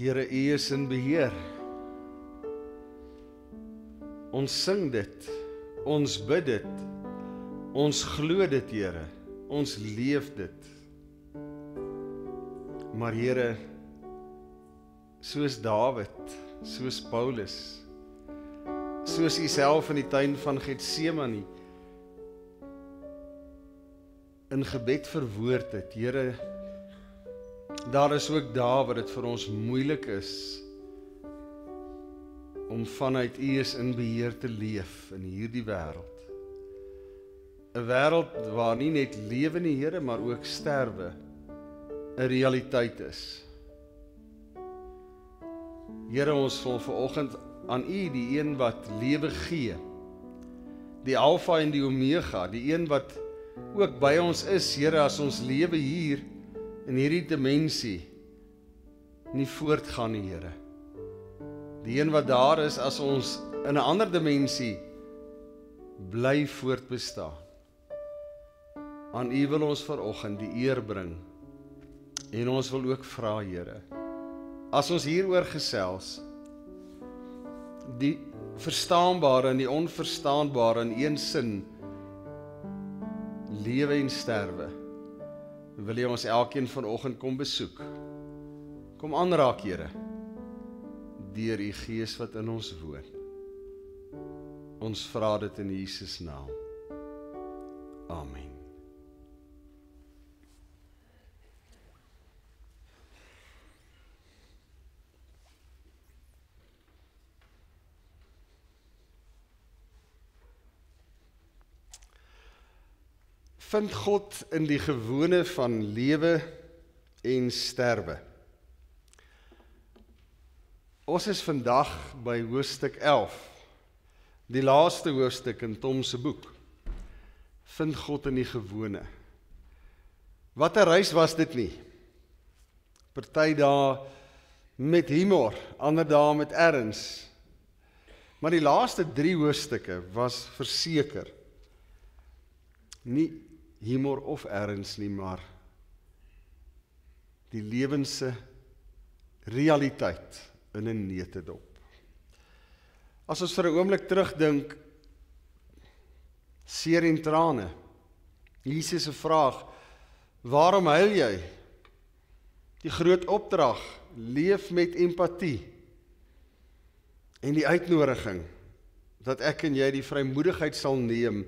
Here, U is in beheer. Ons sing dit, ons bid dit, ons glo dit, Here, ons leef dit. Maar Here, soos Dawid, soos Paulus, soos U self in die tuin van Getsemane in gebed verwoord het, Here, daar is ook dae wat dit vir ons moeilik is om vanuit U is in beheer te leef in hierdie wêreld. 'n Wêreld waar nie net lewe nie, Here, maar ook sterwe 'n realiteit is. Here, ons wil vanoggend aan U, die een wat lewe gee, die Alfa en die Omega, die een wat ook by ons is, Here, as ons lewe hier in hierdie dimensie nie voortgaan nie, Here. Die een wat daar is as ons in 'n ander dimensie bly voortbestaan. Aan U wil ons vanoggend die eer bring en ons wil ook vra, Here, as ons hieroor gesels, die verstaanbare en die onverstaanbare in een sin, lewe en sterwe, wil jy ons elkeen vanoggend kom besoek. Kom aanraak, Here, deur U Gees wat in ons woon. Ons vra dit in Jesus naam. Amen. Vind God in die gewone van lewe en sterwe. Ons is vandag by hoofstuk 11, die laaste hoofstuk in Tom se boek. Vind God in die gewone. Wat 'n reis was dit nie? Party dae met humor, ander dae met erns. Maar die laaste 3 hoofstukke was verseker nie humor of erns nie, maar die lewense realiteit in 'n neutedop. As ons vir 'n oomblik terugdink, seer en trane, Jesus se vraag, waarom huil jy? Die groot opdrag, leef met empatie, en die uitnodiging, dat ek en jy die vrymoedigheid sal neem,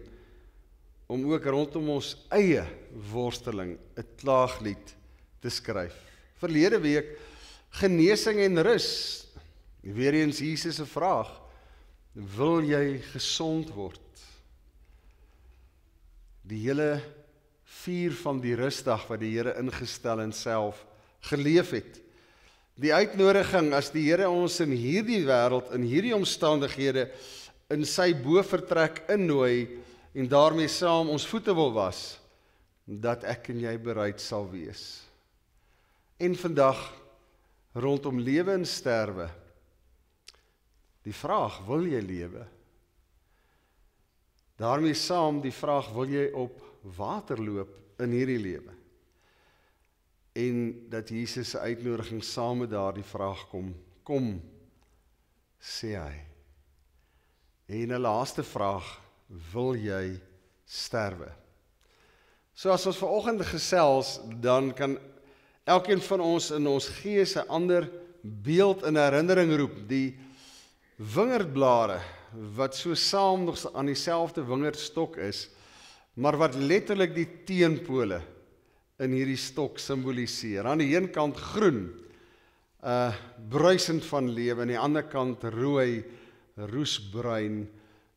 om ook rondom ons eie worsteling 'n klaaglied te skryf. Verlede week, genesing en rus. Weer eens Jesus se vraag, wil jy gesond word? Die hele vier van die rusdag wat die Here ingestel en self geleef het. Die uitnodiging as die Here ons in hierdie wêreld, in hierdie omstandighede, in sy bovertrek innooi, en daarmee saam ons voete wil was, dat ek en jy bereid sal wees. En vandag, rondom lewe en sterwe, die vraag, wil jy lewe? Daarmee saam die vraag, wil jy op water loop in hierdie lewe? En dat Jesus se uitnodiging saam met daardie vraag kom, sê hy. En 'n laaste vraag, wil jy sterwe? So as ons vanoggend gesels, dan kan elkeen van ons in ons gees 'n ander beeld in herinnering roep, die wingerdblare, wat so saam nog aan dieselfde wingerdstok is, maar wat letterlik die teenpole in hierdie stok simboliseer. Aan die een kant groen, bruisend van lewe, aan die ander kant rooi, roesbruin,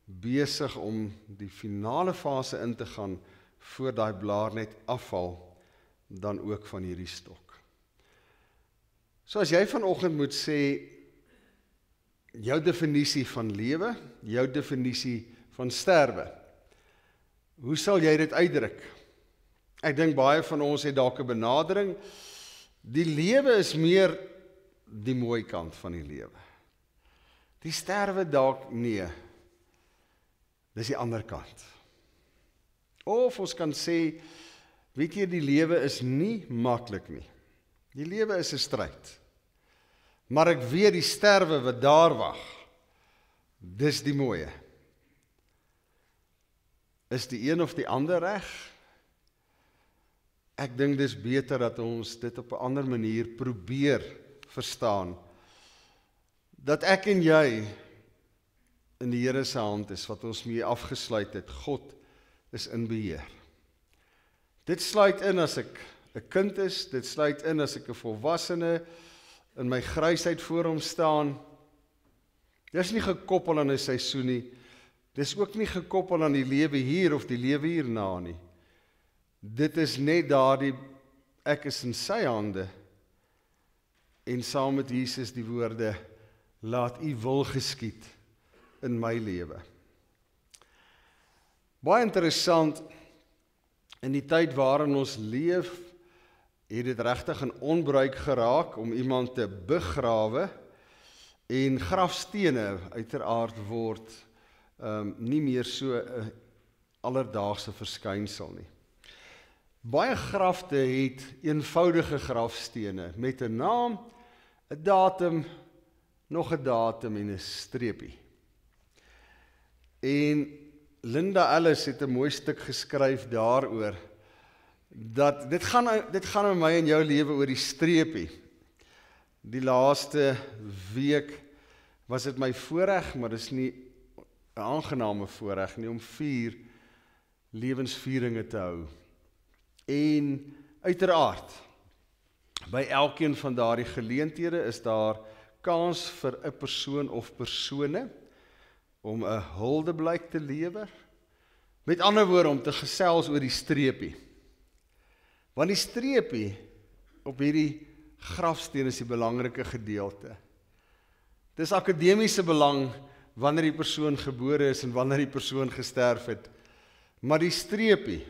besig om die finale fase in te gaan, voor daai blaar net afval, dan ook van hierdie stok. So as jy vanoggend moet sê, jou definisie van lewe, jou definisie van sterwe, hoe sal jy dit uitdruk? Ek dink baie van ons het dalk 'n benadering, die lewe is meer die mooi kant van die lewe. Die sterwe dalk nee, dis die ander kant. Of ons kan sê, weet jy, die lewe is nie maklik nie. Die lewe is 'n stryd. Maar ek weet die sterwe wat daar wag, dis die mooie. Is die een of die ander reg? Ek dink dis beter dat ons dit op 'n ander manier probeer verstaan. Dat ek en jy in die Here se hand is, wat ons mee afgesluit het. God is in beheer. Dit sluit in as ek 'n kind is, dit sluit in as ek 'n volwassene in my grysheid voor hom staan. Dis nie gekoppel aan 'n seisoen nie. Dis ook nie gekoppel aan die lewe hier of die lewe hierna nie. Dit is net daardie, ek is in sy hande, en saam met Jesus die woorde, laat u wil geskied in my lewe. Baie interessant, in die tyd waarin ons leef, het dit regtig in onbruik geraak om iemand te begrawe, en grafstene uiteraard word nie meer so 'n alledaagse verskynsel nie. Baie grafte het eenvoudige grafstene met 'n naam, 'n datum, nog 'n datum en 'n streepie. En Linda Ellis het 'n mooi stuk geskryf daaroor, dat dit gaan met my en jou lewe oor die streepie. Die laaste week was dit my voorreg, maar dis nie 'n aangename voorreg nie, om 4 lewensvieringe te hou. En uiteraard, by elkeen van daardie geleenthede is daar kans vir 'n persoon of persone om 'n huldeblyk te lewer. Met ander woorde, om te gesels oor die streepie. Want die streepie op hierdie grafsteen is die belangrike gedeelte. Dis akademiese belang wanneer die persoon gebore is en wanneer die persoon gesterf het. Maar die streepie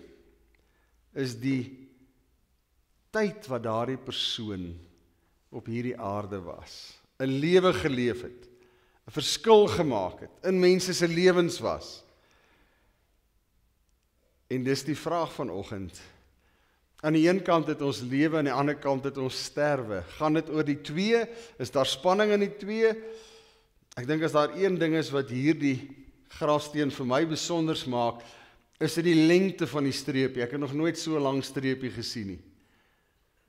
is die tyd wat daardie persoon op hierdie aarde was, 'n lewe geleef het, 'n verskil gemaak het, in mense se lewens was. En dis die vraag vanoggend. Aan die een kant het ons lewe, aan die ander kant het ons sterwe. Gaan dit oor die twee? Is daar spanning in die twee? Ek dink as daar een ding is wat hierdie grafsteen vir my besonders maak, is dit die lengte van die streepie. Ek het nog nooit so 'n lang streepie gesien nie.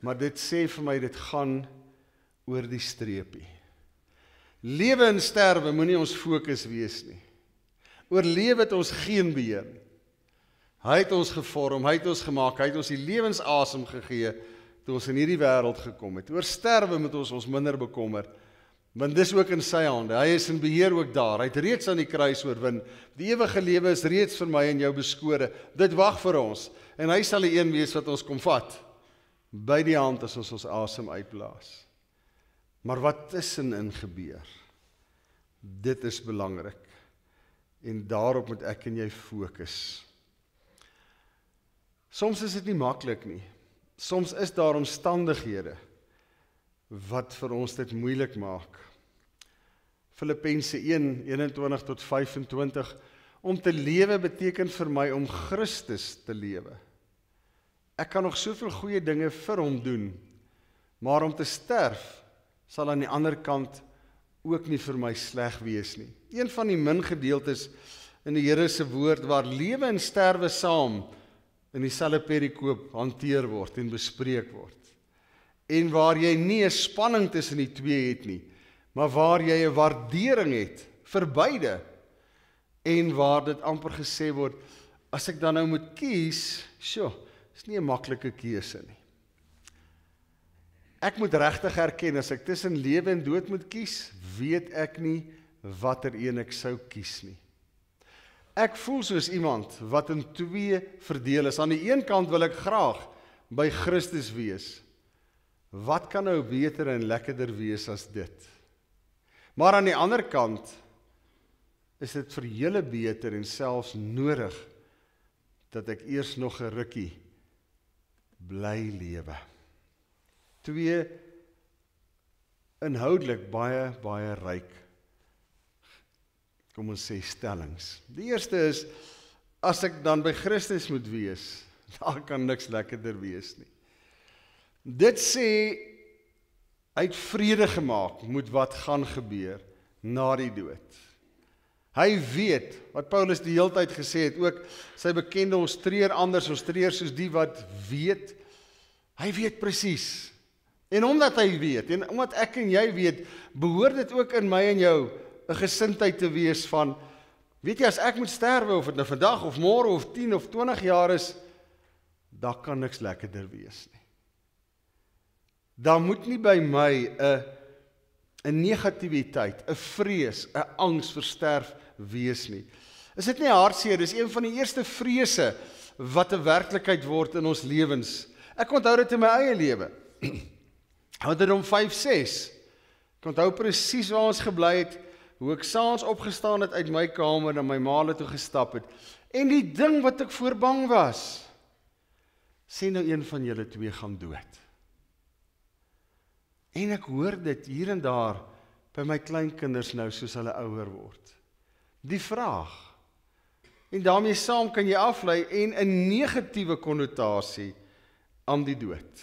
Maar dit sê vir my, dit gaan oor die streepie. Lewe en sterwe moenie ons fokus wees nie. Oor lewe het ons geen beheer nie. Hy het ons gevorm, hy het ons gemaak, hy het ons die lewensasem gegee, toe ons in hierdie wêreld gekom het. Oor sterwe moet ons minder bekommer, want dis ook in sy hande. Hy is in beheer ook daar. Hy het reeds aan die kruis oorwin. Die ewige lewe is reeds vir my en jou beskore. Dit wag vir ons. En hy sal die een wees wat ons kom vat, by die hand as ons asem uitblaas. Maar wat tussenin gebeur, dit is belangrik. En daarop moet ek en jy fokus. Soms is dit nie maklik nie. Soms is daar omstandighede wat vir ons dit moeilik maak. Filippense 1:21-25, om te lewe beteken vir my om Christus te lewe. Ek kan nog soveel goeie dinge vir hom doen, maar om te sterf sal aan die ander kant ook nie vir my sleg wees nie. Een van die min gedeeltes in die Here se woord waar lewe en sterwe saam in dieselfde perikoop hanteer word en bespreek word. En waar jy nie 'n spanning tussen die twee het nie, maar waar jy 'n waardering het vir beide, en waar dit amper gesê word, as ek dan nou moet kies, is nie 'n maklike keuse nie. Ek moet regtig erken, as ek tussen lewe en dood moet kies, weet ek nie watter een ek sou kies nie. Ek voel soos iemand wat in twee verdeel is. Aan die een kant wil ek graag by Christus wees. Wat kan nou beter en lekkerder wees as dit? Maar aan die ander kant is dit vir julle beter en selfs nodig dat ek eers nog 'n rukkie bly lewe. Twee inhoudelik baie ryk, kom ons sê, stellings. Die eerste is, as ek dan by Christus moet wees, daar kan niks lekkerder wees nie. Dit sê, Hy het vrede gemaak met wat gaan gebeur na die dood. Hy weet, wat Paulus die hele tyd gesê het, ook sy bekende, ons treur anders, ons treur soos die wat weet. Hy weet presies. En omdat hy weet, en omdat ek en jy weet, behoort dit ook in my en jou 'n gesindheid te wees van, weet jy, as ek moet sterwe, of dit nou vandag, of môre, of 10 of 20 jaar is, daar kan niks lekkerder wees nie. Daar moet nie by my 'n negativiteit, 'n vrees, 'n angs vir sterf wees nie. Is dit nie hartseer? Dis een van die eerste vrese wat 'n werklikheid word in ons lewens. Ek onthou dit in my eie lewe. Ouderdom 5, 6. Ek onthou presies waar ons gebly het, hoe ek saans opgestaan het uit my kamer na my ma toe gestap het. En die ding wat ek voor bang was, sê nou een van julle twee gaan dood. En ek hoor dit hier en daar by my kleinkinders nou soos hulle ouer word. Die vraag, en daarmee saam kan jy aflei en 'n negatiewe konnotasie aan die dood.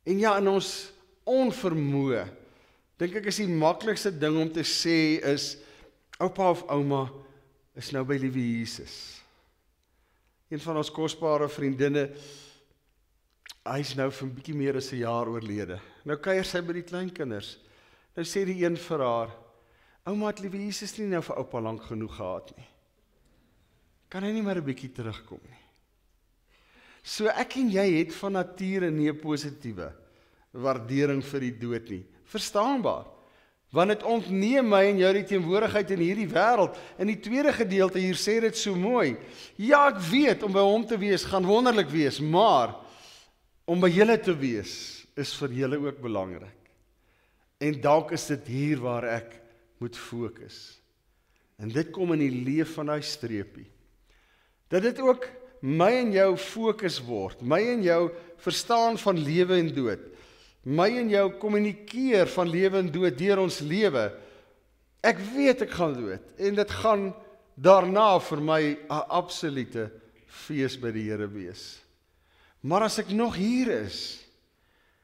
En ja, in ons onvermoë, dink ek is die maklikste ding om te sê is, oupa of ouma is nou by liewe Jesus. Een van ons kosbare vriendinne, hy is nou vir 'n bietjie meer as 'n jaar oorlede. Nou kuier sy by die kleinkinders. Nou sê die een vir haar, ouma het liewe Jesus nie nou vir oupa lank genoeg gehad nie. Kan hy nie maar 'n bietjie terugkom nie? So ek en jy het van nature nie 'n positiewe waardering vir die dood nie. Verstaanbaar. Want dit ontneem my en jou die teenwoordigheid in hierdie wêreld. In die tweede gedeelte hier sê dit so mooi. Ja, ek weet, om by hom te wees gaan wonderlik wees, maar om by julle te wees is vir julle ook belangrik. En dalk is dit hier waar ek moet fokus. En dit kom in die leef van hy streepie. Dat dit ook my en jou fokus word, my en jou verstaan van lewe en dood, my en jou kommunikeer van lewe en dood deur ons lewe. Ek weet ek gaan dood, en dit gaan daarna vir my 'n absolute fees by die Here wees. Maar as ek nog hier is,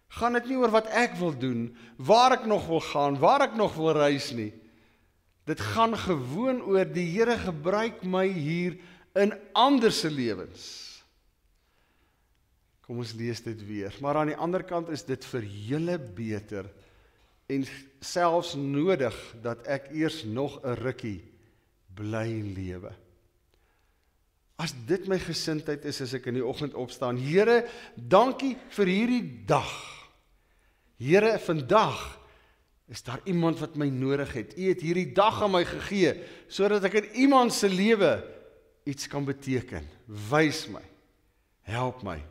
gaan dit nie oor wat ek wil doen, waar ek nog wil gaan, waar ek nog wil reis nie. Dit gaan gewoon oor die Here gebruik my hier in ander se lewens. Kom ons lees dit weer. Maar aan die ander kant is dit vir julle beter en selfs nodig dat ek eers nog 'n rukkie bly lewe. As dit my gesindheid is as ek in die oggend opstaan, Here, dankie vir hierdie dag. Here, vandag is daar iemand wat my nodig het. U het hierdie dag aan my gegee, sodat ek in iemand se lewe iets kan beteken. Wys my, help my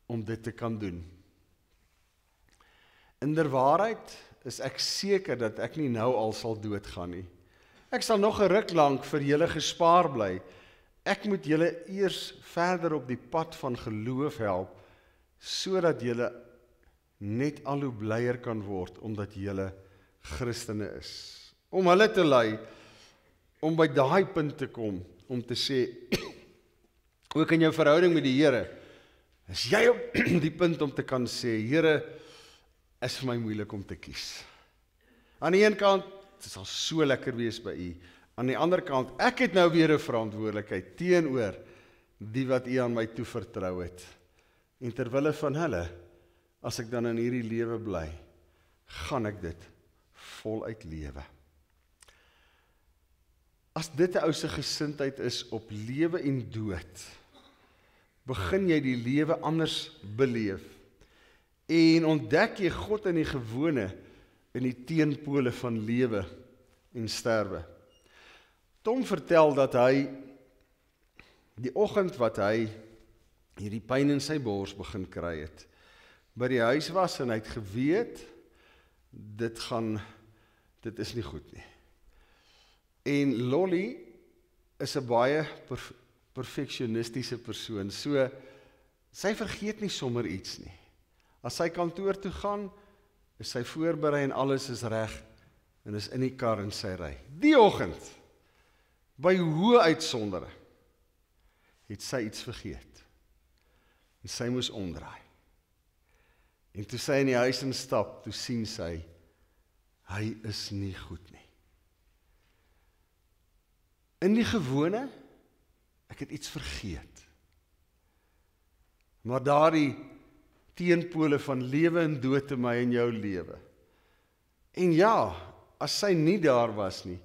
om dit te kan doen. Inderwaarheid is ek seker dat ek nie nou al sal doodgaan nie. Ek sal nog 'n ruk lank vir julle gespaar bly. Ek moet julle eers verder op die pad van geloof help, sodat julle net al hoe blyer kan word, omdat julle Christene is. Om hulle te lei, om by daai punt te kom, om te sê, ook in jou verhouding met die Here, is jy op die punt om te kan sê, Here, is vir my moeilik om te kies. Aan die een kant, dit sal so lekker wees by U. Aan die ander kant, ek het nou weer 'n verantwoordelikheid teenoor die wat U aan my toevertrou het. En terwille van hulle, as ek dan in hierdie lewe bly, gaan ek dit voluit lewe. As dit 'n ou se gesindheid is op lewe en dood, begin jy die lewe anders beleef en ontdek jy God in die gewone, in die teenpole van lewe en sterwe. Tom vertel dat hy die oggend wat hy hierdie pyn in sy bors begin kry het, by die huis was en hy het geweet, dit is nie goed nie. En Lolly is 'n baie perfeksionistiese persoon, so sy vergeet nie sommer iets nie. As sy kantoor toe gaan, is sy voorberei en alles is reg, en is in die kar en sy ry. Die oggend, by hoë uitsondering, het sy iets vergeet. En sy moes omdraai. En toe sy in die huis instap, toe sien sy, hy is nie goed nie. In die gewone, ek het iets vergeet. Maar daardie teenpole van lewe en dood in my en jou lewe. En ja, as sy nie daar was nie,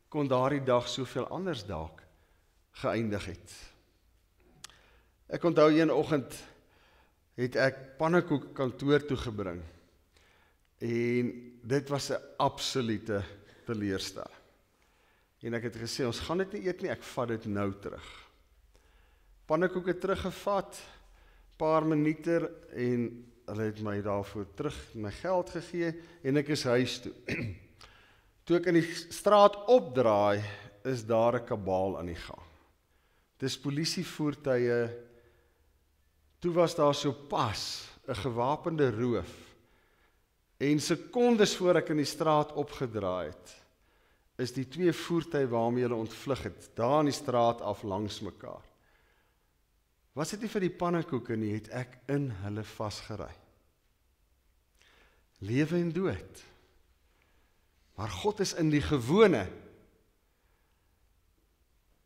kon daardie dag soveel anders dalk geëindig het. Ek onthou een oggend het ek pannekoek kantoor toe gebring. En dit was 'n absolute teleurstelling. En ek het gesê, ons gaan dit nie eet nie, ek vat dit nou terug. Pannekoek het teruggevat, paar minute, en hulle het my daarvoor terug my geld gegee, en ek is huis toe. Toe ek in die straat opdraai, is daar 'n kabaal aan die gang. Dis polisievoertuie, toe was daar so pas 'n gewapende roof, en sekondes voor ek in die straat opgedraai het, is die twee voertuie waarmee hulle ontvlug het, daar in die straat af langs mekaar. Was dit nie vir die pannekoeke nie, het ek in hulle vasgery. Lewe en dood. Maar God is in die gewone,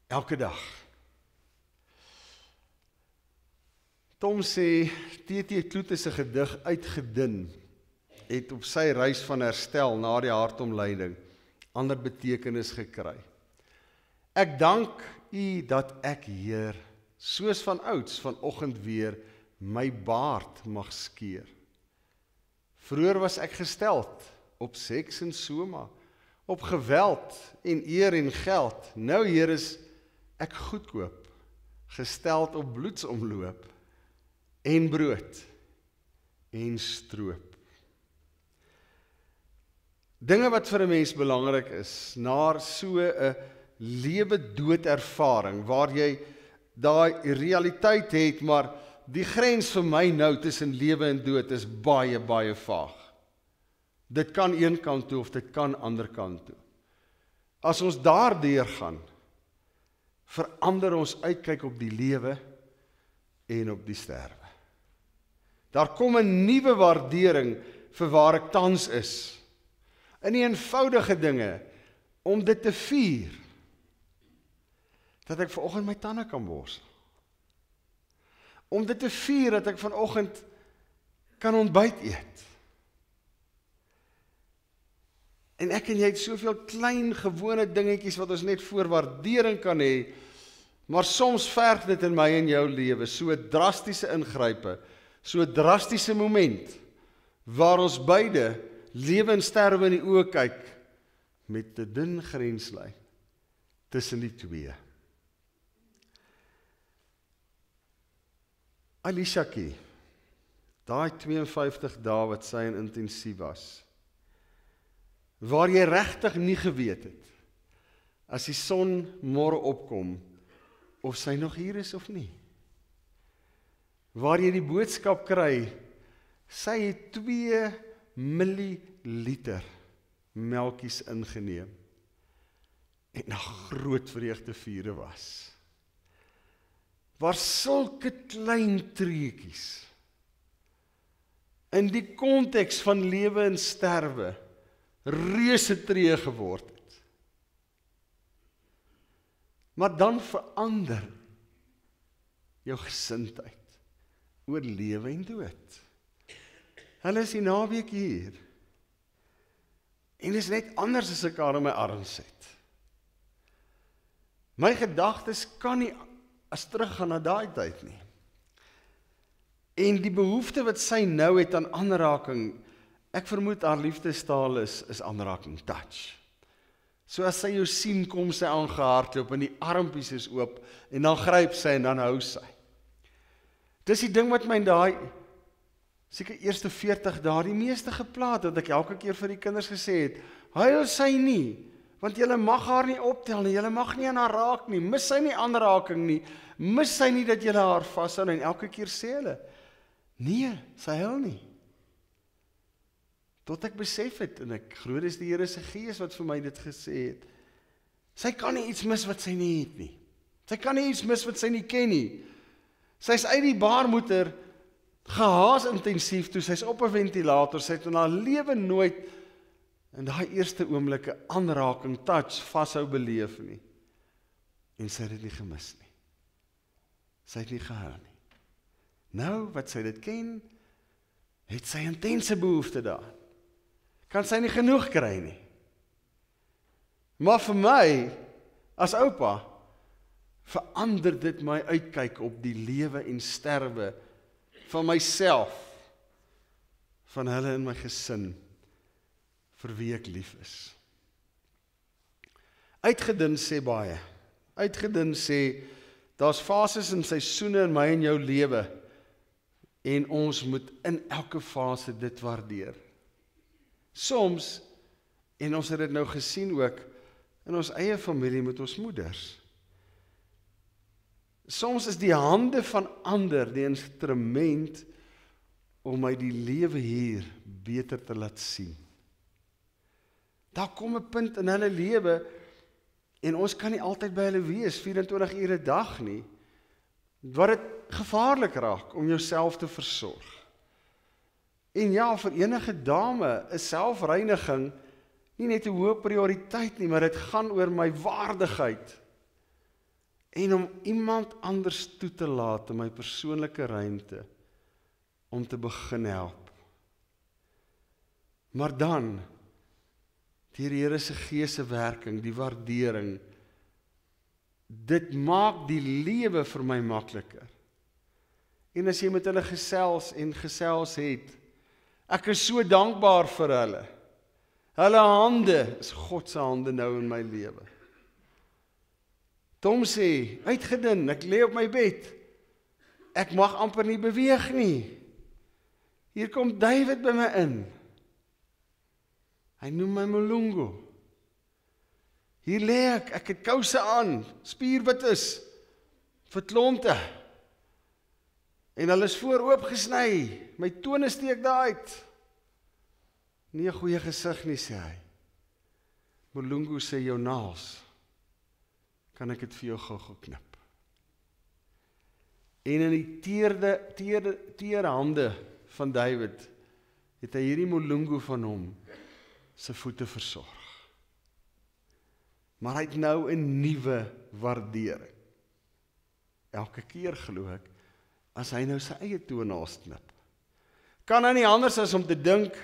elke dag. Tom sê, T.T. Kloete se gedig Uitgedun, het op sy reis van herstel na die hartomleiding ander betekenis gekry. Ek dank U dat ek, Heer, soos van ouds vanoggend weer my baard mag skeer. Vroeër was ek gesteld op seks en soma, op geweld en eer en geld. Nou, Heer, is ek goedkoop, gesteld op bloedsomloop en brood en stroop. Dinge wat vir 'n mens belangrik is, na so 'n lewe-dood ervaring, waar jy daai realiteit het, maar die grens vir my nou tussen lewe en dood is baie, baie vaag. Dit kan een kant toe of dit kan ander kant toe. As ons daardeur gaan, verander ons uitkyk op die lewe en op die sterwe. Daar kom 'n nuwe waardering vir waar ek tans is. In die eenvoudige dinge, om dit te vier, dat ek vanoggend my tande kan borsel. Om dit te vier, dat ek vanoggend kan ontbyt eet. En ek en jy het soveel klein, gewone dingetjies wat ons net voor waardering kan hê, maar soms verg dit in my en jou lewe so drastiese ingrype, so drastiese moment, waar ons beide lewe en sterwe in die oë kyk, met 'n dun grenslyn tussen die twee. Alishakie, daai 52 dae wat sy in intensief was, waar jy regtig nie geweet het, as die son môre opkom, of sy nog hier is of nie. Waar jy die boodskap kry, sy het 2 milliliter melkies ingeneem, en na groot vreugde viere was. Waar sulke klein treetjies, in die konteks van lewe en sterwe, reuse tree geword het. Maar dan verander jou gesindheid oor lewe en dood. Hulle is die naweek hier, en is net anders as ek haar in my arms het. My gedagtes kan nie as teruggaan na daai tyd nie. En die behoefte wat sy nou het aan aanraking, ek vermoed haar liefdestaal is aanraking, touch. So as sy jou sien, kom sy aangehardloop en die armpies is oop, en dan gryp sy en dan hou sy. Dis die ding wat my in daai seker eerste 40 dae die meeste geplaat, dat ek elke keer vir die kinders gesê het, huil sy nie, want julle mag haar nie optel nie, julle mag nie aan haar raak nie, mis sy nie aanraking nie, mis sy nie dat julle haar vashou, en elke keer sê hulle, nee, sy huil nie. Tot ek besef het, en ek glo dis die Here se Gees wat vir my dit gesê het, sy kan nie iets mis wat sy nie het nie. Sy kan nie iets mis wat sy nie ken nie. Sy is uit die baarmoeder gehaas intensief toe, sy's op 'n ventilator, sy het in haar lewe nooit in daai eerste oomblik 'n aanraking, touch, vashou beleef nie. En sy het dit nie gemis nie. Sy het nie gehou nie. Nou, wat sy dit ken, het sy intense behoefte daaraan. Kan sy nie genoeg kry nie. Maar vir my, as oupa, verander dit my uitkyk op die lewe en sterwe van myself, van hulle in my gesin, vir wie ek lief is. Uitgedun sê baie. Uitgedun sê, daar's fases en seisoene in my en jou lewe, en ons moet in elke fase dit waardeer. Soms, en ons het dit nou gesien ook, in ons eie familie met ons moeders. Soms is die hande van ander die instrument om my die lewe hier beter te laat sien. Daar kom 'n punt in hulle lewe, en ons kan nie altyd by hulle wees, 24 ure 'n dag nie, wat dit gevaarlik raak om jouself te versorg. En ja, vir enige dame is selfreiniging nie net 'n hoë prioriteit nie, maar dit gaan oor my waardigheid. En om iemand anders toe te laat in my persoonlike ruimte, om te begin help. Maar dan, deur die Here se Gees se werking, die waardering, dit maak die lewe vir my makliker. En as jy met hulle gesels het, ek is so dankbaar vir hulle. Hulle hande is God se hande nou in my lewe. Tom sê, uitgedun, ek lê op my bed. Ek mag amper nie beweeg nie. Hier kom David by my in. Hy noem my Molungu. Hier lê ek het kouse aan, spierwit is, verklonte. En hulle is vooroop gesny, my tone steek daar uit. Nie 'n goeie gesig nie, sê hy. Molungu sê, jou naels, kan ek dit vir jou gou knip. En in die teere hande van David, het hy hierdie Molungu van hom, sy voete versorg. Maar hy het nou 'n nuwe waardering. Elke keer glo ek, as hy nou sy eie toenails knip. Kan hy nie anders as om te dink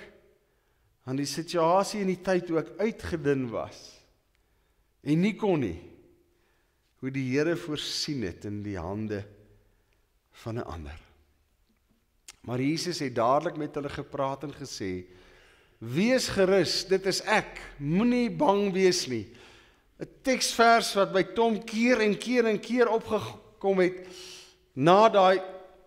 aan die situasie en die tyd toe ek uitgedun was, en nie kon nie, hoe die Here voorsien het in die hande van 'n ander. Maar Jesus het dadelik met hulle gepraat en gesê, wees gerus, dit is ek, moenie bang wees nie. 'n teksvers wat by Tom keer en keer opgekom het, na daai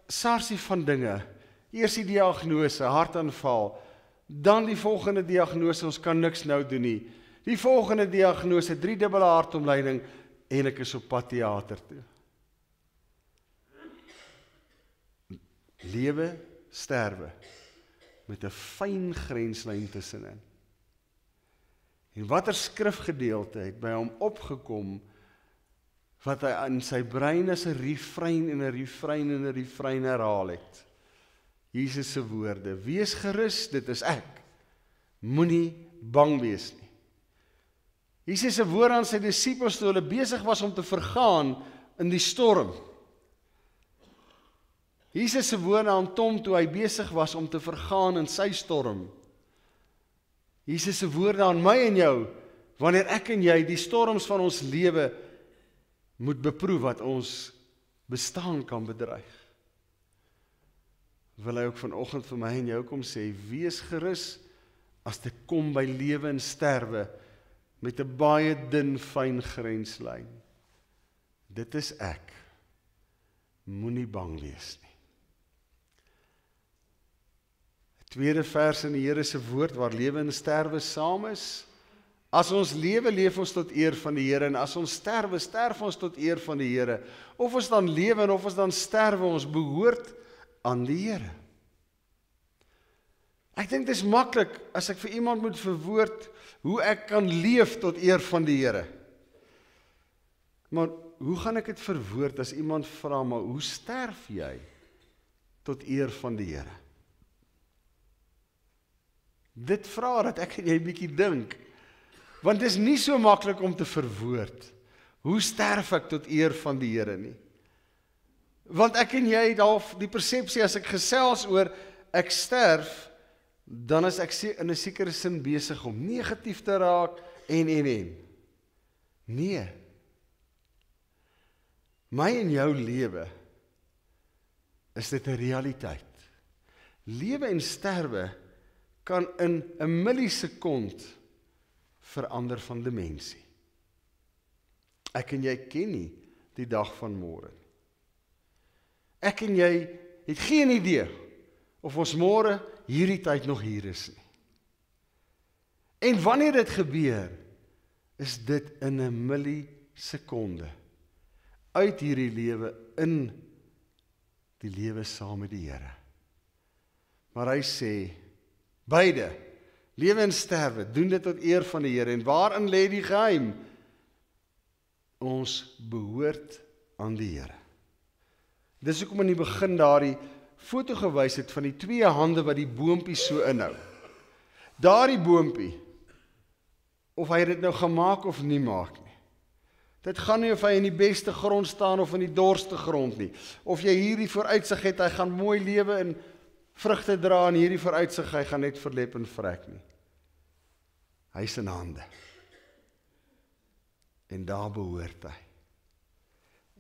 sarsie van dinge, eers die diagnose, hartaanval, dan die volgende diagnose, ons kan niks nou doen nie, die volgende diagnose, 3-dubbele hartomleiding, en ek is op pad teater toe. Lewe, sterwe, met 'n fyn grenslyn tussenin. En watter skrifgedeelte het by hom opgekom, wat hy in sy brein as 'n refrein en 'n refrein en 'n refrein herhaal het. Jesus se woorde, wees gerus, dit is ek, moenie bang wees nie. Jesus se woorde aan sy disippels toe hulle besig was om te vergaan in die storm. Jesus se woorde aan Tom toe hy besig was om te vergaan in sy storm. Jesus se woorde aan my en jou, wanneer ek en jy die storms van ons lewe moet beproef wat ons bestaan kan bedreig. Wil hy ook vanoggend vir my en jou kom sê, wees gerus as dit kom by lewe en sterwe, met 'n baie dun, fyn grenslyn. Dit is ek. Moenie bang wees nie. Tweede vers in die Here se woord, waar lewe en sterwe saam is. As ons lewe, leef ons tot eer van die Here, en as ons sterwe, sterf ons tot eer van die Here. Of ons dan lewe en of ons dan sterwe, ons behoort aan die Here. Ek dink dit is maklik as ek vir iemand moet verwoord hoe ek kan leef tot eer van die Here. Maar hoe gaan ek dit verwoord as iemand vra, maar hoe sterf jy tot eer van die Here? Dit vra dat ek en jy 'n bietjie dink, want dit is nie so maklik om te verwoord. Hoe sterf ek tot eer van die Here nie? Want ek en jy het al die persepsie as ek gesels oor ek sterf, dan is ek in 'n sekere sin besig om negatief te raak en. Nee. My en jou lewe is dit 'n realiteit. Lewe en sterwe kan in 'n millisekond verander van dimensie. Ek en jy ken nie die dag van môre. Ek en jy het geen idee of ons môre hierdie tyd nog hier is nie. En wanneer dit gebeur, is dit in 'n millisekonde uit hierdie lewe in die lewe saam met die Here. Maar hy sê, beide, lewe en sterwe, doen dit tot eer van die Here. En waarin lê die geheim? Ons behoort aan die Here. Dis hoekom in die begin daardie foto gewys het van die 2 hande wat die boompie so inhou. Daardie boompie, of hy dit nou gemaak of nie maak nie. Dit gaan nie of hy in die beste grond staan of in die dorste grond nie. Of jy hierdie vooruitsig het, hy gaan mooi lewe en vrugte dra, en hierdie vooruitsig, hy gaan net verlep en vrek nie. Hy is in hande. En daar behoort hy.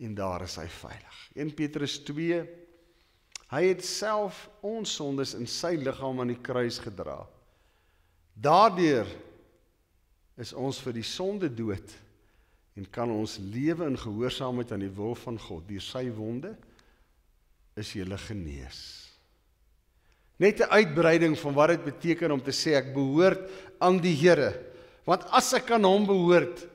En daar is hy veilig. 1 Petrus 2, hy het self ons sondes in sy liggaam aan die kruis gedra. Daardeur is ons vir die sonde dood en kan ons lewe in gehoorsaamheid aan die wil van God. Deur sy wonde is jy genees. Net 'n uitbreiding van wat dit beteken om te sê ek behoort aan die Here. Want as ek aan hom behoort,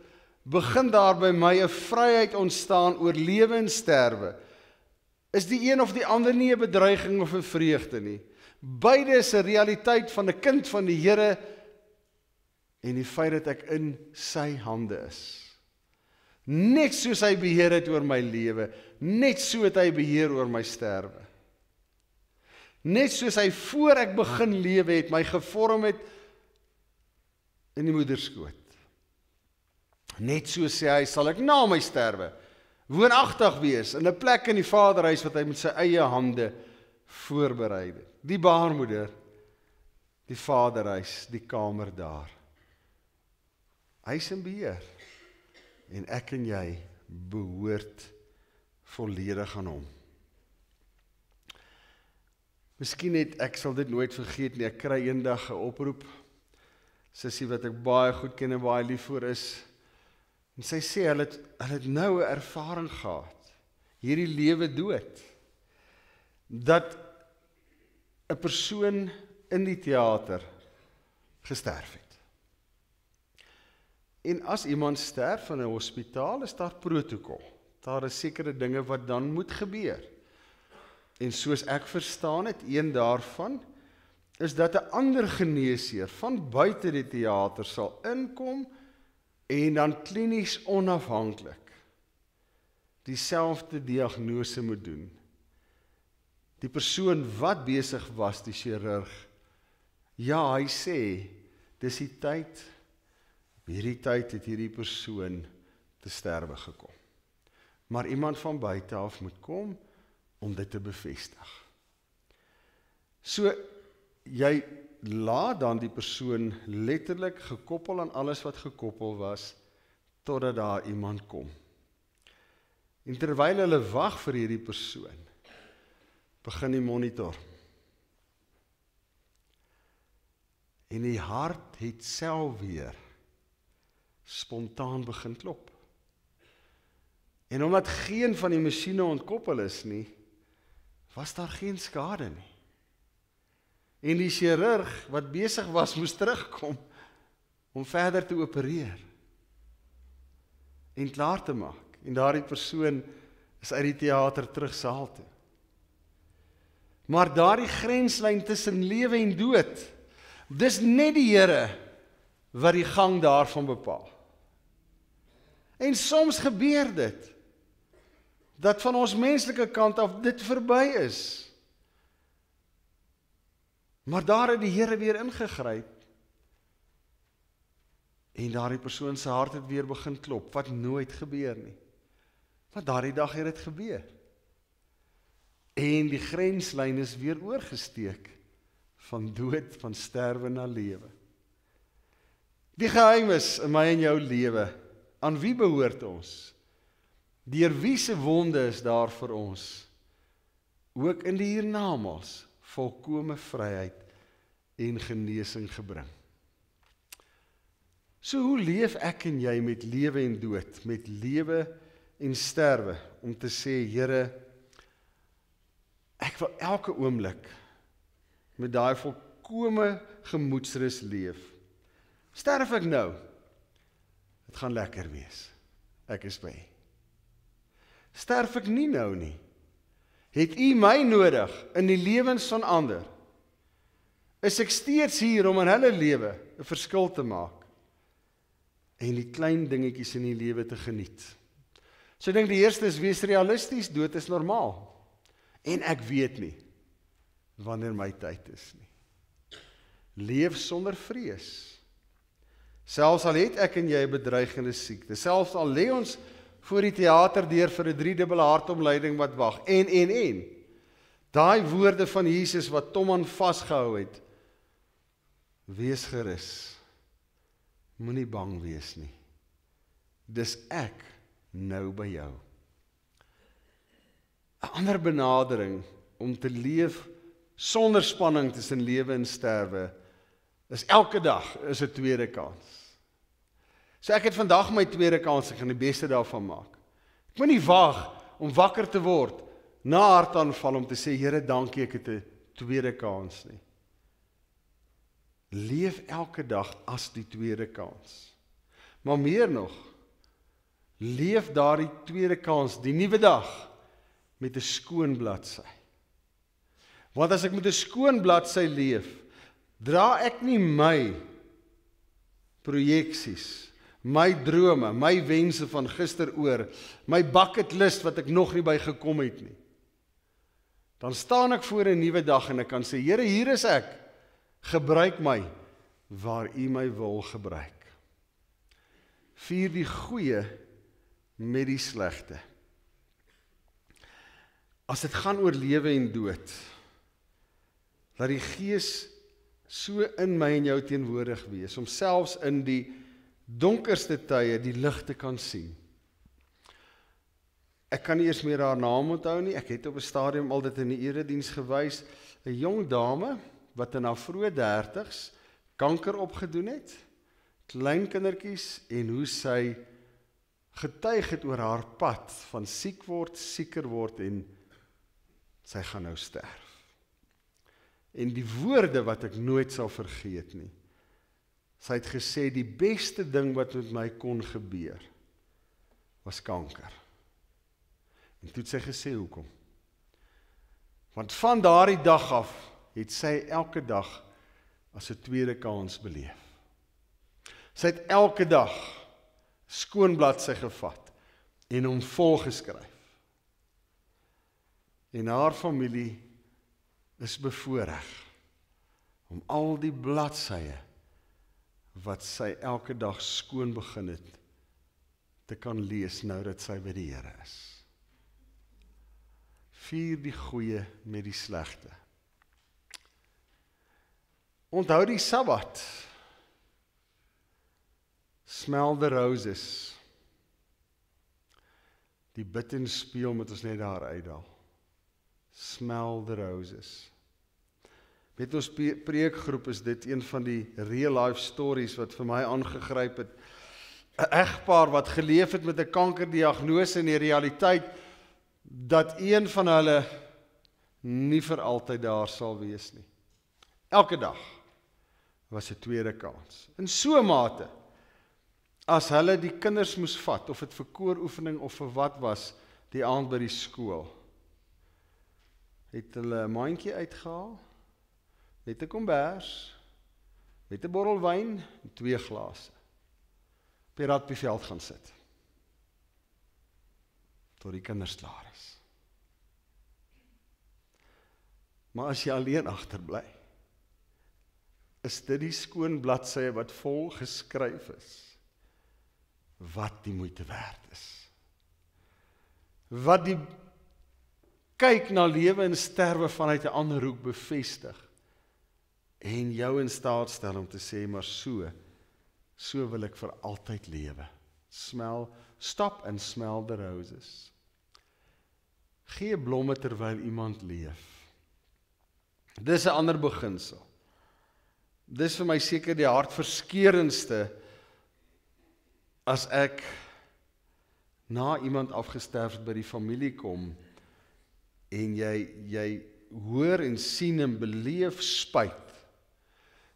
begin daar by my 'n vryheid ontstaan oor lewe en sterwe. Is die een of die ander nie 'n bedreiging of 'n vreugde nie. Beide is 'n realiteit van 'n kind van die Here en die feit dat ek in sy hande is. Net soos hy beheer het oor my lewe, net so het hy beheer oor my sterwe. Net soos hy voor ek begin lewe het, my gevorm het in die moederskoot. Net so sê hy, sal ek na my sterwe woonagtig wees in 'n plek in die Vaderhuis wat hy met sy eie hande voorberei het. Die baarmoeder, die Vaderhuis, die kamer daar. Hy is in beheer. En ek en jy behoort volledig aan hom. Miskien net, ek sal dit nooit vergeet nie, ek kry eendag 'n oproep, sussie wat ek baie goed ken en baie lief voor is, en sy sê, hulle het nou 'n ervaring gehad, hierdie lewe dood, dat 'n persoon in die teater gesterf het. En as iemand sterf in 'n hospitaal, is daar protokol. Daar is sekere dinge wat dan moet gebeur. En soos ek verstaan het, een daarvan, is dat 'n ander geneesheer van buite die teater sal inkom, en dan klinies onafhanklik dieselfde diagnose moet doen. Die persoon wat besig was, die chirurg, ja, hy sê, dis die tyd, hierdie tyd het hierdie persoon te sterwe gekom. Maar iemand van buite af moet kom om dit te bevestig. So, jy laat dan die persoon letterlik gekoppel aan alles wat gekoppel was, totdat daar iemand kom. En terwyl hulle wag vir hierdie persoon, begin die monitor. En die hart het self weer spontaan begin klop. En omdat geen van die masjiene ontkoppel is nie, was daar geen skade nie. En die chirurg wat besig was, moes terugkom om verder te opereer en klaar te maak. En daardie persoon is uit die teater terug saal toe. Maar daardie grenslyn tussen lewe en dood, dis net die Here wat die gang daarvan bepaal. En soms gebeur dit, dat van ons menslike kant af dit verby is. Maar daar het die Here weer ingegryp, en daardie persoon se hart het weer begin klop, wat nooit gebeur nie. Maar daardie dag het dit gebeur. En die grenslyn is weer oorgesteek, van dood, van sterwe na lewe. Die geheim is in my en jou lewe, aan wie behoort ons? Deur wie se wonde is daar vir ons? Ook in die hiernamaals, volkome vryheid en genesing gebring. So hoe leef ek en jy met lewe en dood, met lewe en sterwe, om te sê, Here, ek wil elke oomblik met daai volkome gemoedsrus leef. Sterf ek nou, dit gaan lekker wees, ek is by. Sterf ek nie nou nie, het U my nodig in die lewens van ander? Is ek steeds hier om in hulle lewe 'n verskil te maak? En die klein dingetjies in die lewe te geniet. So ek dink die eerste is, wees realisties, dood is normaal. En ek weet nie, wanneer my tyd is nie. Leef sonder vrees. Selfs al het ek en jy 'n bedreigende siekte, selfs al lê ons voor die teater deur vir 'n 3-dubbele hartomleiding wat wag, en. Daai woorde van Jesus wat Tom aan vasgehou het, wees gerus, moenie bang wees nie. Dis ek nou by jou. 'n ander benadering om te leef sonder spanning tussen lewe en sterwe, is elke dag is 'n tweede kans. So ek het vandag my tweede kans, ek gaan die beste daarvan maak. Ek moet nie wag om wakker te word na hartaanval om te sê, Here, dankie, ek het 'n tweede kans nie. Leef elke dag as die tweede kans. Maar meer nog, leef daardie tweede kans, die nuwe dag, met 'n skoon bladsy. Want as ek met 'n skoon bladsy leef, dra ek nie my projeksies, my drome, my wense van gister oor, my bucket list wat ek nog nie by gekom het nie. Dan staan ek voor 'n nuwe dag en ek kan sê, Here, hier is ek, gebruik my waar U my wil gebruik. Vier die goeie met die slegte. As dit gaan oor lewe en dood, laat die Gees so in my en jou teenwoordig wees, om selfs in die donkerste tye die lig te kan sien. Ek kan nie eers meer haar naam onthou nie, ek het op 'n stadium al dit in die erediens gewys, 'n jong dame, wat in haar vroeë 30's kanker opgedoen het, kleinkindertjies, en hoe sy getuig het oor haar pad, van siek word, sieker word, en sy gaan nou sterf. En die woorde wat ek nooit sal vergeet nie, sy het gesê, die beste ding wat met my kon gebeur, was kanker. En toe het sy gesê, hoekom? Want van daardie dag af, het sy elke dag as 'n tweede kans beleef. Sy het elke dag skoon bladsy gevat en hom volgeskryf. En haar familie is bevoorreg om al die bladsye wat sy elke dag skoon begin het, te kan lees nou dat sy by die Here is. Vier die goeie met die slegte. Onthou die Sabbat. Smell the roses. Die bid en speel moet ons net daar uitdaal. Smell the roses. Met ons preekgroep is dit een van die real life stories wat vir my aangegryp het. 'n Egpaar wat geleef het met 'n kankerdiagnose en die realiteit dat een van hulle nie vir altyd daar sal wees nie. Elke dag was 'n tweede kans. In so 'n mate, as hulle die kinders moes vat, of dit vir kooroefening of vir wat was, die aand by die skool, het hulle 'n mandjie uitgehaal, met 'n kombers, met 'n bottel wyn en 2 glase, op die rugbyveld gaan sit, tot die kinders klaar is. Maar as jy alleen agterbly, is dit die skoon bladsye wat vol geskryf is, wat die moeite werd is. Wat die kyk na lewe en sterwe vanuit 'n ander hoek bevestig, en jou in staat stel om te sê, maar so wil ek vir altyd lewe. Stop and smell the roses. Gee blomme terwyl iemand leef. Dis 'n ander beginsel. Dis vir my seker die hartverskeurendste, as ek na iemand afgesterf het by die familie kom, en jy hoor en sien en beleef spyt.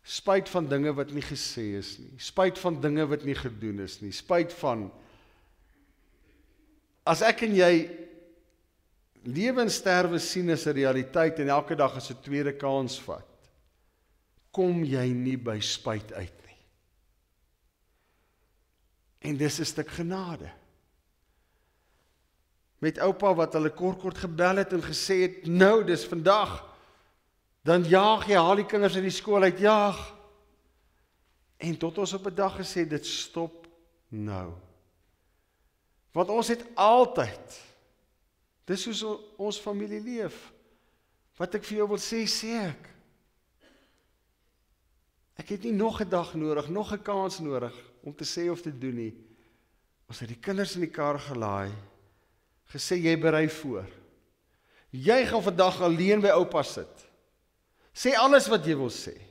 Spyt van dinge wat nie gesê is nie. Spyt van dinge wat nie gedoen is nie. Spyt van, as ek en jy lewe en sterwe sien as 'n realiteit en elke dag as 'n tweede kans vat, kom jy nie by spyt uit nie. En dis 'n stuk genade. Met oupa wat hulle kort gebel het en gesê het, nou, dis vandag, dan jaag jy, haal die kinders in die skool uit, jaag. En tot ons op 'n dag gesê, dit stop nou. Want ons het altyd, dis hoe ons familie leef. Wat ek vir jou wil sê, sê ek. Ek het nie nog 'n dag nodig, nog 'n kans nodig, om te sê of te doen nie. Ons het die kinders in die kar gelaai, gesê, jy berei voor. Jy gaan vandag alleen by oupa sit. Sê alles wat jy wil sê.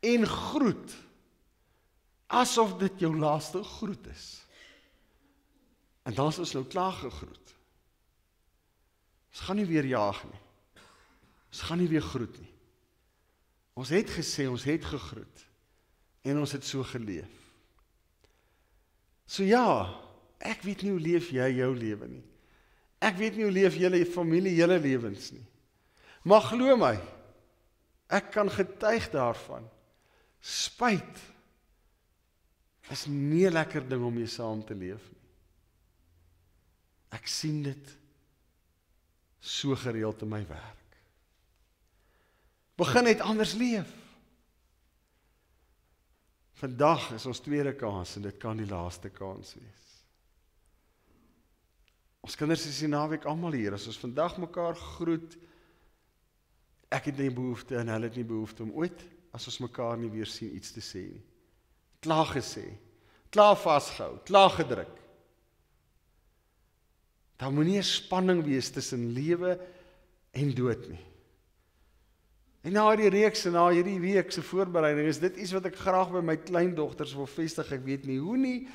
En groet, asof dit jou laaste groet is. En dan is ons nou klaar gegroet. Ons gaan nie weer jaag nie. Ons gaan nie weer groet nie. Ons het gesê, ons het gegroet. En ons het so geleef. So ja, ek weet nie hoe leef jy jou lewe nie. Ek weet nie hoe leef julle familie julle lewens nie. Maar glo my, ek kan getuig daarvan. Spyt is nie 'n lekker ding om mee saam te leef nie. Ek sien dit so gereeld in my werk. Begin net anders leef. Vandag is ons tweede kans en dit kan die laaste kans wees. Ons kinders is die naweek almal hier. As ons vandag mekaar groet, ek het nie behoefte en hulle het nie behoefte om ooit, as ons mekaar nie weer sien, iets te sê nie. Klaar gesê, klaar vasgehou, klaar gedruk. Daar moet nie 'n spanning wees tussen lewe en dood nie. En na die reeks en na hierdie week se voorbereiding is dit iets wat ek graag by my kleindogters wil vestig. Ek weet nie hoe nie.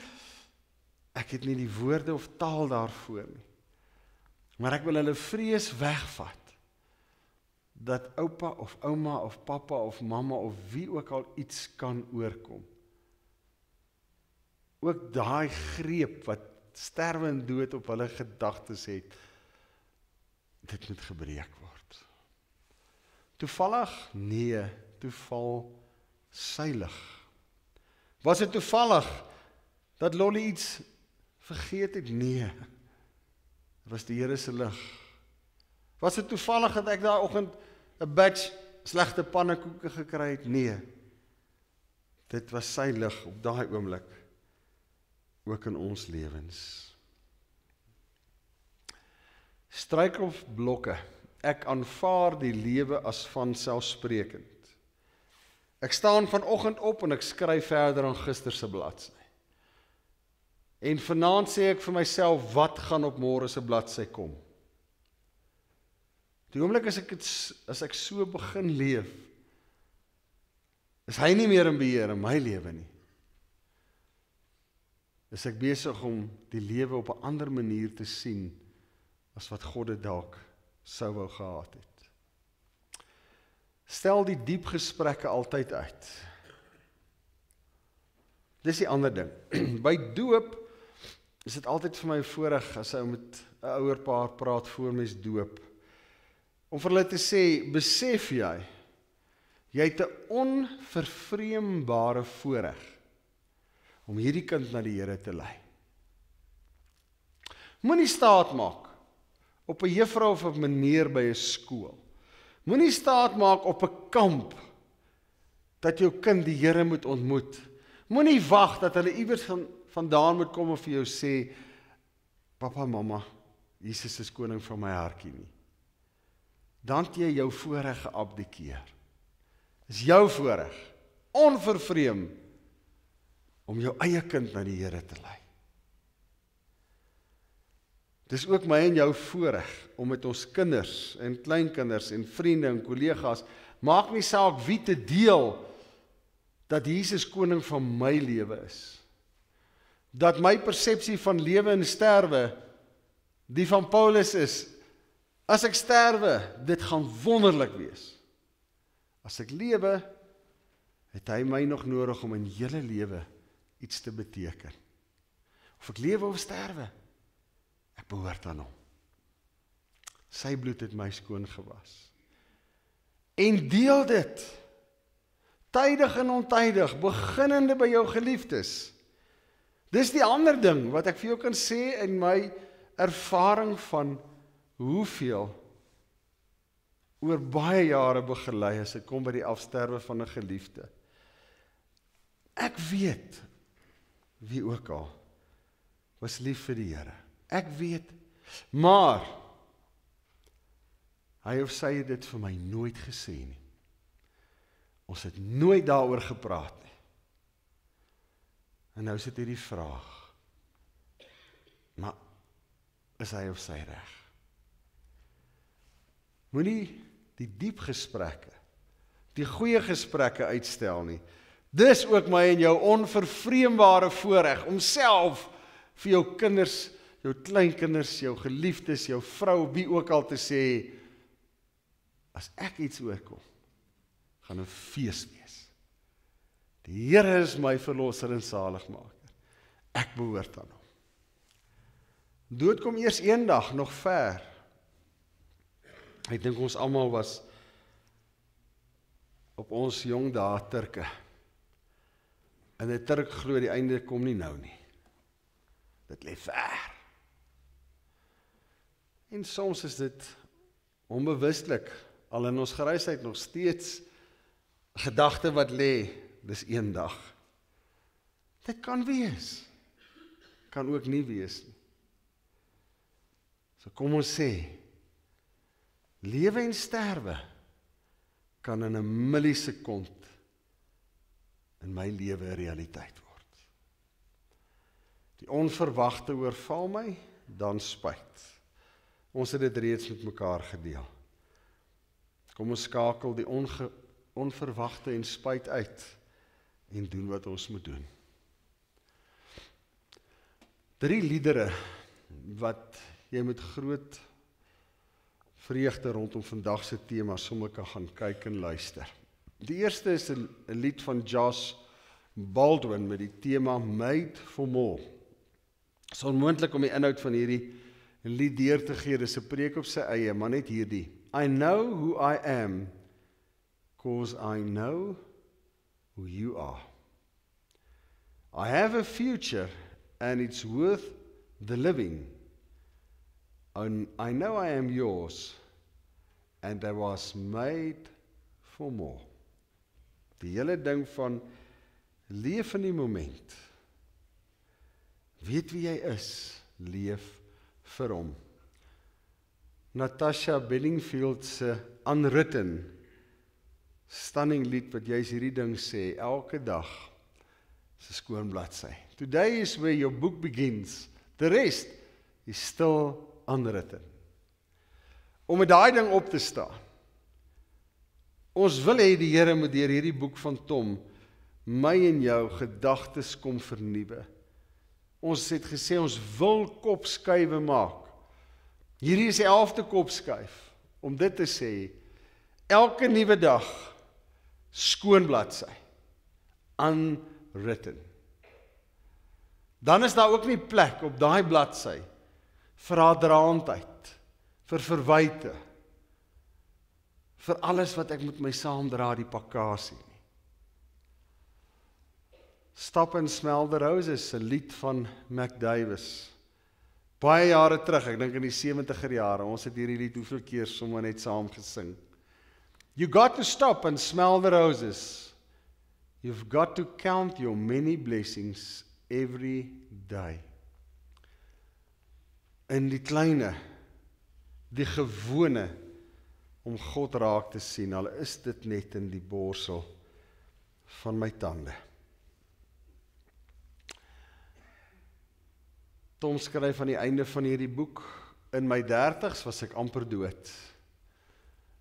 Ek het nie die woorde of taal daarvoor nie. Maar ek wil hulle vrees wegvat dat oupa of ouma of pappa of mamma of wie ook al iets kan oorkom. Ook daai greep wat sterwe en dood op hulle gedagtes het, dit moet gebreek word. Toevallig? Nee, toevallig. Was dit toevallig dat Lolly iets vergeet het? Nee, dit was die Here se lig. Was dit toevallig dat ek daai oggend 'n batch slegte pannekoeke gekry het? Nee, dit was sy lig op daai oomblik, ook in ons lewens. Struikelblokke. Ek aanvaar die lewe as vanselfsprekend. Ek staan vanoggend op en ek skryf verder aan gister se bladsy. En vanaand sê ek vir myself, wat gaan op môre se bladsy kom? Die oomblik as ek so begin leef, is hy nie meer in beheer in my lewe nie. Is ek besig om die lewe op 'n ander manier te sien as wat God dit dalk sou wou gehad het. Stel die diep gesprekke altyd uit. Dis die ander ding. By doop is dit altyd vir my voorreg as ek met 'n ouer paar praat voor mens doop. Om vir hulle te sê, besef jy het 'n onvervreembare voorreg om hierdie kind na die Here te lei. Moenie staat maak op 'n juffrou of 'n meneer by 'n skool. Moenie staat maak op 'n kamp dat jou kind die Here moet ontmoet. Moenie wag dat hulle iewers vandaan moet kom en vir jou sê, papa, mamma, Jesus is koning van my hartjie nie. Dan het jy jou voorreg geabdikeer. Dis jou voorreg, onvervreem, om jou eie kind na die Here te lei. Dis ook my en jou voorreg om met ons kinders en kleinkinders en vriende en kollegas, maak nie saak wie te deel, dat Jesus koning van my lewe is. Dat my persepsie van lewe en sterwe, die van Paulus is, as ek sterwe, dit gaan wonderlik wees. As ek lewe, het hy my nog nodig om in hele lewe iets te beteken. Of ek lewe of sterwe, ek behoort aan hom. Sy bloed het my skoon gewas. En deel dit, tydig en ontydig, beginnende by jou geliefdes. Dis die ander ding wat ek vir jou kan sê in my ervaring van hoeveel oor baie jare begelei as dit kom by die afsterwe van 'n geliefde. Ek weet, wie ook al, was lief vir die Here. Ek weet, maar hy of sy het dit vir my nooit gesê nie. Ons het nooit daaroor gepraat nie. En nou sit hier die vraag, maar is hy of sy reg? Moenie die diep gesprekke, die goeie gesprekke uitstel nie. Dis ook my en jou onvervreembare voorreg om self vir jou kinders, jou kleinkinders, jou geliefdes, jou vrou, wie ook al te sê, as ek iets oorkom, gaan 'n fees wees. Die Here is my verlosser en saligmaker. Ek behoort aan hom. Dood kom eers eendag nog ver. Ek dink ons almal was op ons jong dae Turke. En 'n Turk glo die einde kom nie nou nie. Dit lê ver. En soms is dit onbewustelik, al in ons grysheid nog steeds gedagte wat lê, dis eendag. Dit kan wees. Kan ook nie wees nie. So kom ons sê, lewe en sterwe kan in 'n millisekond in my lewe 'n realiteit word. Die onverwagte oorval my, dan spyt. Ons het dit reeds met mekaar gedeel. Kom ons skakel die onverwagte en spyt uit en doen wat ons moet doen. 3 liedere wat jy met groot vreugde rondom vandag se tema sommer kan gaan kyk en luister. Die eerste is 'n lied van Josh Baldwin met die tema Made for More. Dit is onmoontlik om die inhoud van hierdie lied deur te gee, dis 'n preek op sy eie, maar net hierdie. I know who I am, 'cause I know who you are. I have a future and it's worth the living. And I know I am yours and I was made for more. Die hele ding van leef in die moment. Weet wie jy is, leef vir hom. Natasha Bedingfield se Unwritten, stunning lied wat juis hierdie ding sê, elke dag is 'n skoon bladsy. Today is where your book begins. The rest is still unwritten. Om met daai ding op te staan. Ons wil hê die Here moet deur hierdie boek van Tom my en jou gedagtes kom vernuwe. Ons het gesê ons wil kopskuive maak. Hierdie is die 11de kopskuif om dit te sê. Elke nuwe dag skoon bladsy. Unwritten. Dan is daar ook nie plek op daai bladsy vir haatdraandheid, vir verwyte, vir alles wat ek met my saamdra die pakkasie nie. Stop and Smell the Roses, 'n lied van Mac Davis. Baie jare terug, ek dink in die 70er jare, ons het hierdie lied hoeveel keer sommer net saam gesing. You got to stop and smell the roses You've got to count your many blessings every day. In die kleine, die gewone, om God raak te sien, al is dit net in die borsel van my tande. Tom skryf aan die einde van hierdie boek, in my 30's was ek amper dood.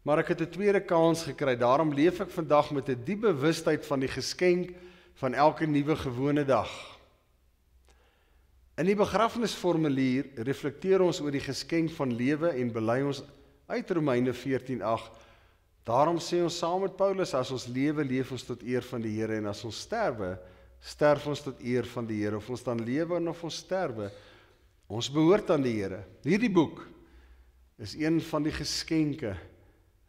Maar ek het 'n tweede kans gekry, daarom leef ek vandag met 'n diep bewustheid van die geskenk van elke nuwe gewone dag. In die begrafnisformulier reflekteer ons oor die geskenk van lewe en bely ons uit Romeine 14:8. Daarom sê ons saam met Paulus, as ons lewe, leef ons tot eer van die Here, en as ons sterwe, sterf ons tot eer van die Here. Of ons dan lewe en of ons sterwe, ons behoort aan die Here. Hierdie boek is een van die geskenke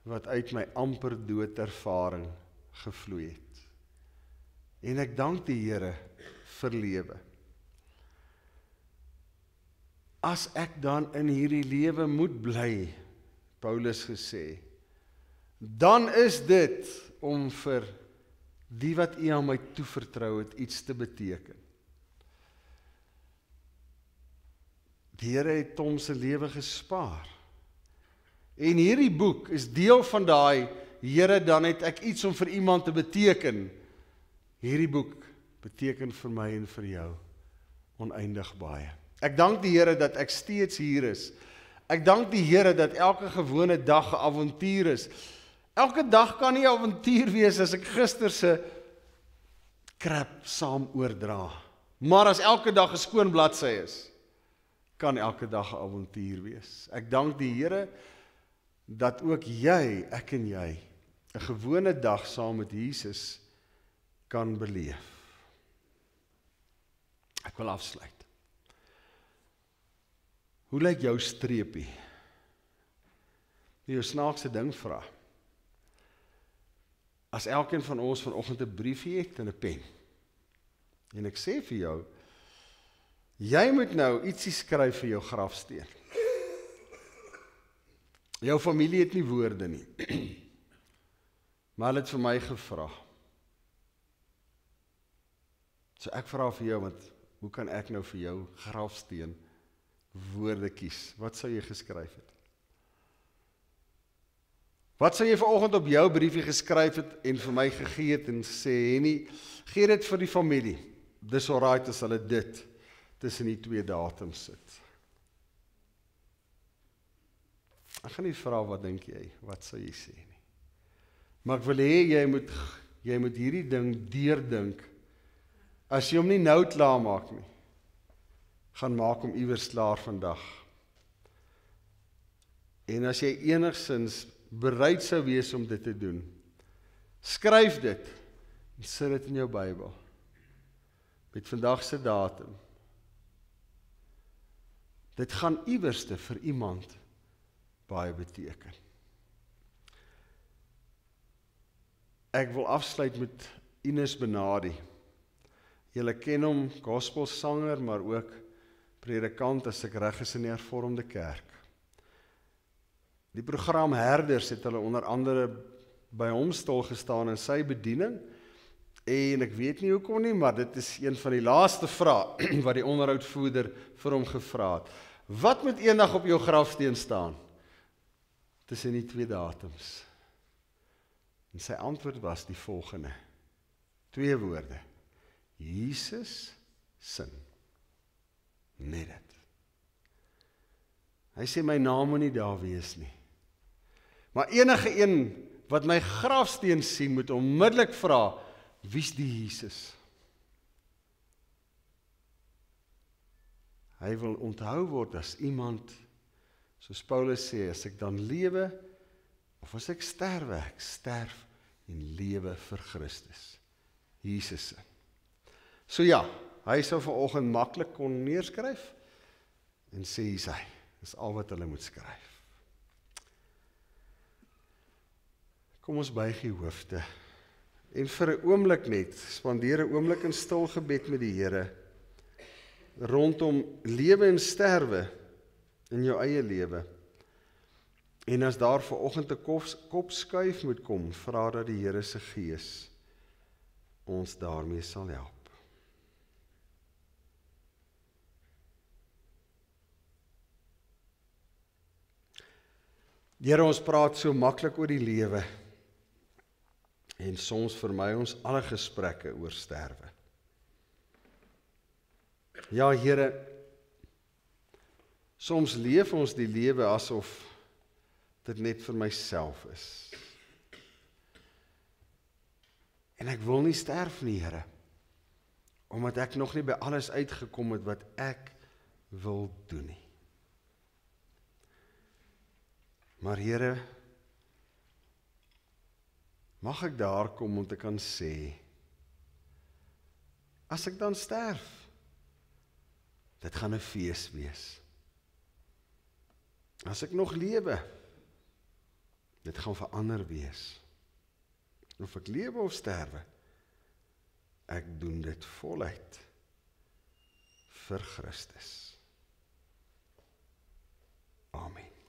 wat uit my amper doodervaring gevloei het. En ek dank die Here vir lewe. As ek dan in hierdie lewe moet bly, Paulus gesê, dan is dit om vir die wat U aan my toevertrou het, iets te beteken. Die Here het Tom se lewe gespaar. En hierdie boek is deel van daai, Here, dan het ek iets om vir iemand te beteken. Hierdie boek beteken vir my en vir jou oneindig baie. Ek dank die Here dat ek steeds hier is. Ek dank die Here dat elke gewone dag 'n avontuur is. Elke dag kan nie 'n avontuur wees as ek gister se krap saam oordra. Maar as elke dag 'n skoon bladsy is, kan elke dag 'n avontuur wees. Ek dank die Here dat ook jy, ek en jy, 'n gewone dag saam met Jesus kan beleef. Ek wil afsluit. Hoe lyk jou streepie? Jy jou snaakse ding vra. As elkeen van ons vanoggend 'n briefie het en 'n pen, en ek sê vir jou, jy moet nou ietsie skryf vir jou grafsteen. Jou familie het nie woorde nie, maar hulle het vir my gevra. So ek vra vir jou, want hoe kan ek nou vir jou grafsteen woorde kies? Wat sou jy geskryf het? Wat sou jy vanoggend op jou briefie geskryf het en vir my gegee het en sê, Henny, gee dit vir die familie. Dis alright as hulle dit tussen die twee datums sit. Ek gaan nie vra wat dink jy, wat sou jy sê nie. Maar ek wil hê jy moet hierdie ding deurdink. As jy hom nie nou klaar maak nie, gaan maak hom iewers klaar vandag. En as jy enigsins bereid sou wees om dit te doen, skryf dit en sit dit in jou Bybel met vandag se datum. Dit gaan iewerste vir iemand baie beteken. Ek wil afsluit met Ines Benadi. Julle ken hom, gospelsanger, maar ook predikant, as ek reg is, in die Hervormde Kerk. Die program Herders het hulle onder andere by hom stil gestaan in sy bediening, en ek weet nie hoekom nie, maar dit is een van die laaste vrae wat die onderhoudvoerder vir hom gevra het. Wat moet eendag op jou grafsteen staan? Tussen die twee datums. En sy antwoord was die volgende. 2 woorde. Jesus sin. Net dit. Hy sê my naam moet nie daar wees nie. Maar enige een wat my grafsteen sien, moet onmiddellik vra, wie's die Jesus? Hy wil onthou word as iemand, soos Paulus sê, as ek dan lewe, of as ek sterf en lewe vir Christus. Jesus sin. So ja, hy sou vanoggend maklik kon neerskryf en sê hier's hy. Dis al wat hulle moet skryf. Kom ons buig die hoofde en vir 'n oomblik net spandeer 'n oomblik in stil gebed met die Here rondom lewe en sterwe in jou eie lewe. En as daar vanoggend 'n kop skuif moet kom, vra dat die Here se Gees ons daarmee sal help. Here, ons praat so maklik oor die lewe en soms vermy ons alle gesprekke oor sterwe. Ja, Here, soms leef ons die lewe asof dit net vir myself is. En ek wil nie sterf nie, Here, omdat ek nog nie by alles uitgekom het wat ek wil doen nie. Maar Here, mag ek daar kom om te kan sê, as ek dan sterf, dit gaan 'n fees wees. As ek nog lewe, dit gaan verander wees. Of ek lewe of sterwe, ek doen dit voluit vir Christus. Amen.